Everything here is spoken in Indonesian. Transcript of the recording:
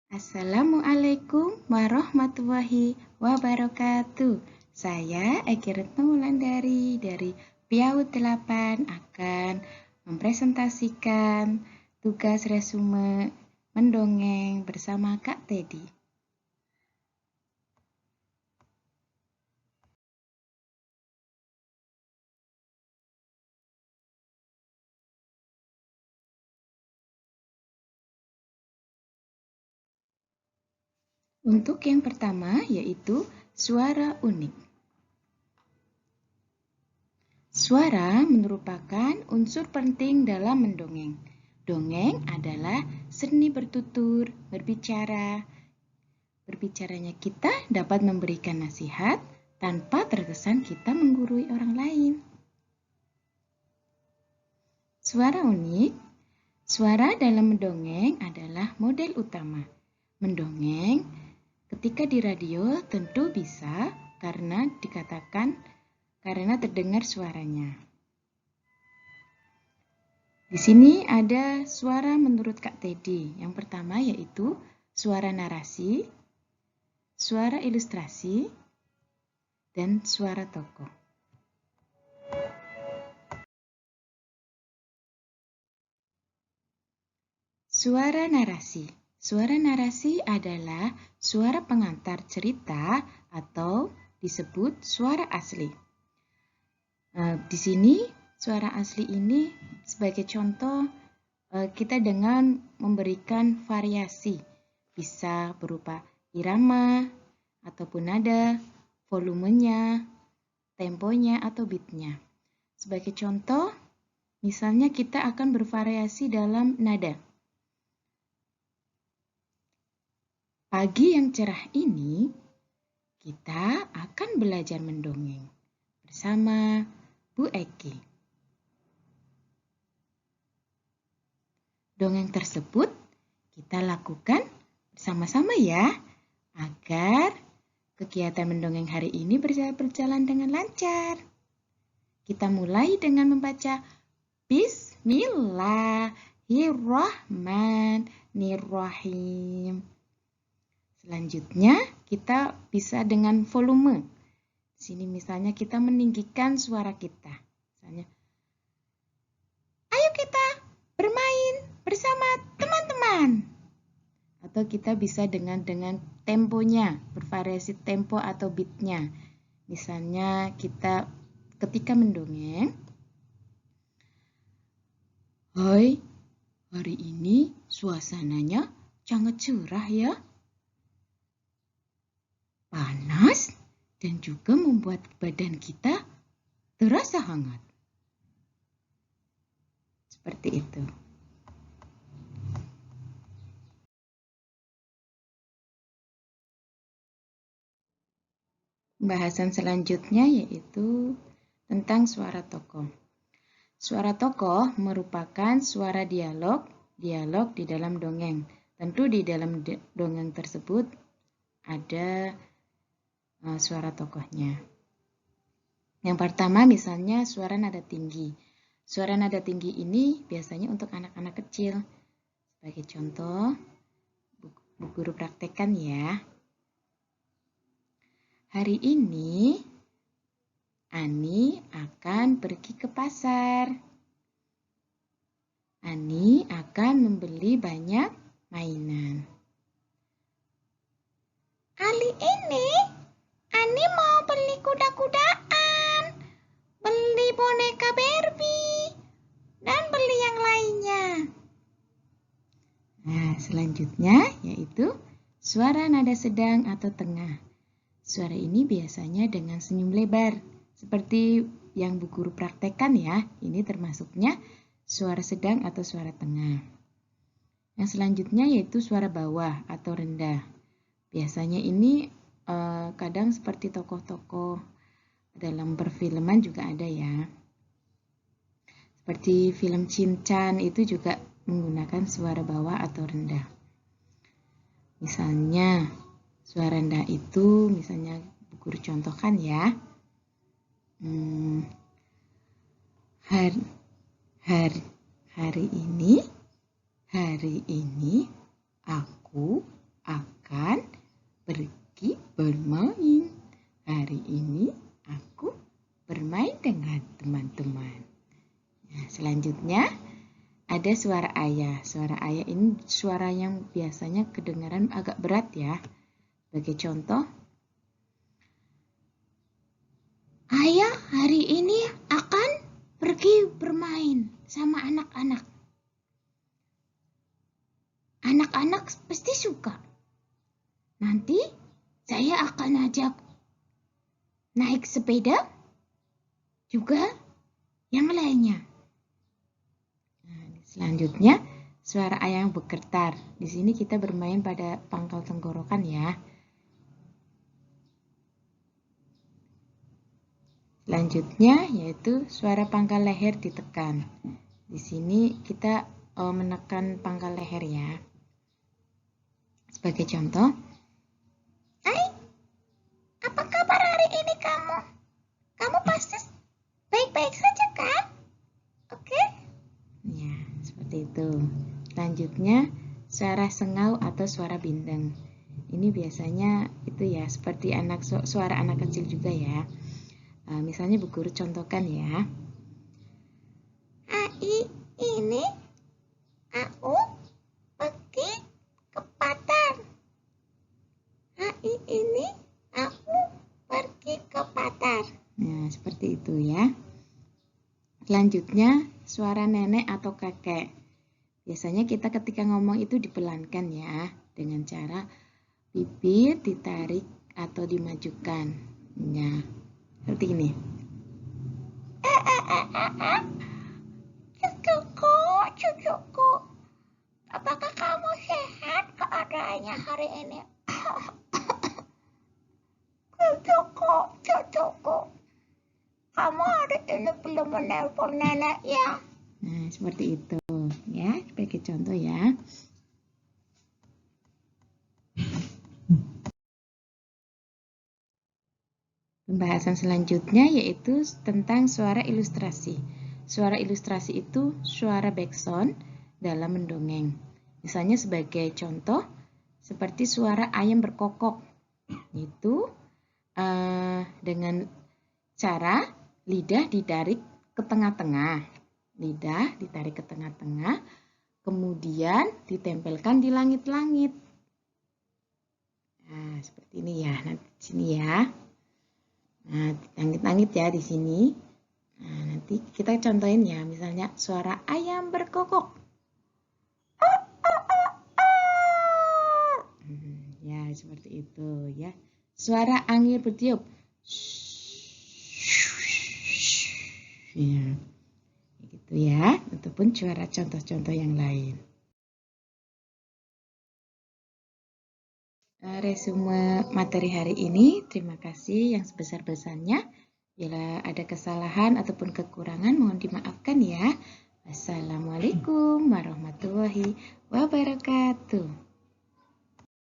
Assalamualaikum warahmatullahi wabarakatuh. Saya Eki Retno Wulandari dari PIAUD 8 akan mempresentasikan tugas resume mendongeng bersama Kak Teddy. Untuk yang pertama yaitu suara unik. Suara merupakan unsur penting dalam mendongeng. Dongeng adalah seni bertutur, berbicara. Berbicaranya kita dapat memberikan nasihat tanpa terkesan kita menggurui orang lain. Suara unik. Suara dalam mendongeng adalah model utama. Mendongeng ketika di radio tentu bisa karena terdengar suaranya. Di sini ada suara menurut Kak Teddy. Yang pertama yaitu suara narasi, suara ilustrasi, dan suara tokoh. Suara narasi. Suara narasi adalah suara pengantar cerita atau disebut suara asli. Di sini suara asli ini sebagai contoh kita dengan memberikan variasi. Bisa berupa irama ataupun nada, volumenya, temponya atau beatnya. Sebagai contoh, misalnya kita akan bervariasi dalam nada. Pagi yang cerah ini, kita akan belajar mendongeng bersama Bu Eki. Dongeng tersebut kita lakukan bersama-sama ya, agar kegiatan mendongeng hari ini berjalan dengan lancar. Kita mulai dengan membaca Bismillahirrahmanirrahim. Selanjutnya, kita bisa dengan volume. Di sini misalnya kita meninggikan suara kita. Misalnya, ayo kita bermain bersama teman-teman. Atau kita bisa dengan temponya, bervariasi tempo atau beatnya. Misalnya kita ketika mendongeng, hai, hari ini suasananya sangat cerah ya. Panas dan juga membuat badan kita terasa hangat. Seperti itu. Pembahasan selanjutnya yaitu tentang suara tokoh. Suara tokoh merupakan suara dialog di dalam dongeng. Tentu di dalam dongeng tersebut ada suara tokohnya. Yang pertama misalnya suara nada tinggi. Suara nada tinggi ini biasanya untuk anak-anak kecil. Sebagai contoh, Bu Guru praktekkan ya. Hari ini Ani akan pergi ke pasar. Ani akan membeli banyak mainan. Kali ini Ani mau beli kuda-kudaan, beli boneka Barbie, dan beli yang lainnya. Nah, selanjutnya yaitu suara nada sedang atau tengah. Suara ini biasanya dengan senyum lebar, seperti yang Bu Guru praktekkan ya. Ini termasuknya suara sedang atau suara tengah. Yang selanjutnya yaitu suara bawah atau rendah. Biasanya ini kadang seperti tokoh-tokoh dalam perfilman juga ada ya. Seperti film Shinchan itu juga menggunakan suara bawah atau rendah. Misalnya suara rendah itu misalnya Bu Guru contohkan ya. Hari ini aku Selanjutnya ada suara ayah. Suara ayah ini suara yang biasanya kedengaran agak berat ya. Sebagai contoh, ayah hari ini akan pergi bermain sama anak-anak. Anak-anak pasti suka. Nanti saya akan ajak naik sepeda juga yang lainnya. Nah, selanjutnya suara ayah yang bergetar. Di sini kita bermain pada pangkal tenggorokan ya. Selanjutnya yaitu suara pangkal leher ditekan. Di sini kita menekan pangkal leher ya. Sebagai contoh, hai, apa kabar hari ini kamu? Kamu pasti baik-baik saja kan? Oke? Ya, seperti itu. Selanjutnya, suara sengau atau suara bindeng. Ini biasanya itu ya, seperti suara anak kecil juga ya. Misalnya Bu Guru contohkan ya. Ai, ini aku pergi ke pasar. Ai, ini aku pergi ke pasar. Nah, seperti itu ya. Selanjutnya, suara nenek atau kakek. Biasanya kita ketika ngomong itu dipelankan ya, dengan cara bibir ditarik atau dimajukan. Nah, seperti ini. Cucuku, apakah kamu sehat keadaannya hari ini? Cucuku, kamu hari ini belum menelpon nenek ya? Nah, seperti itu ya, sebagai contoh ya. Pembahasan selanjutnya yaitu tentang suara ilustrasi. Suara ilustrasi itu suara backsound dalam mendongeng. Misalnya sebagai contoh, seperti suara ayam berkokok. Itu dengan cara lidah ditarik ke tengah-tengah. Lidah ditarik ke tengah-tengah, kemudian ditempelkan di langit-langit. Nah, seperti ini ya. Nanti di sini ya. Nah, langit-langit ya di sini. Nah, nanti kita contohin ya, misalnya suara ayam berkokok. Ya, seperti itu ya. Suara angin bertiup. Ya, gitu ya. Ataupun suara contoh-contoh yang lain. Resume materi hari ini, terima kasih yang sebesar-besarnya. Bila ada kesalahan ataupun kekurangan, mohon dimaafkan ya. Wassalamualaikum warahmatullahi wabarakatuh.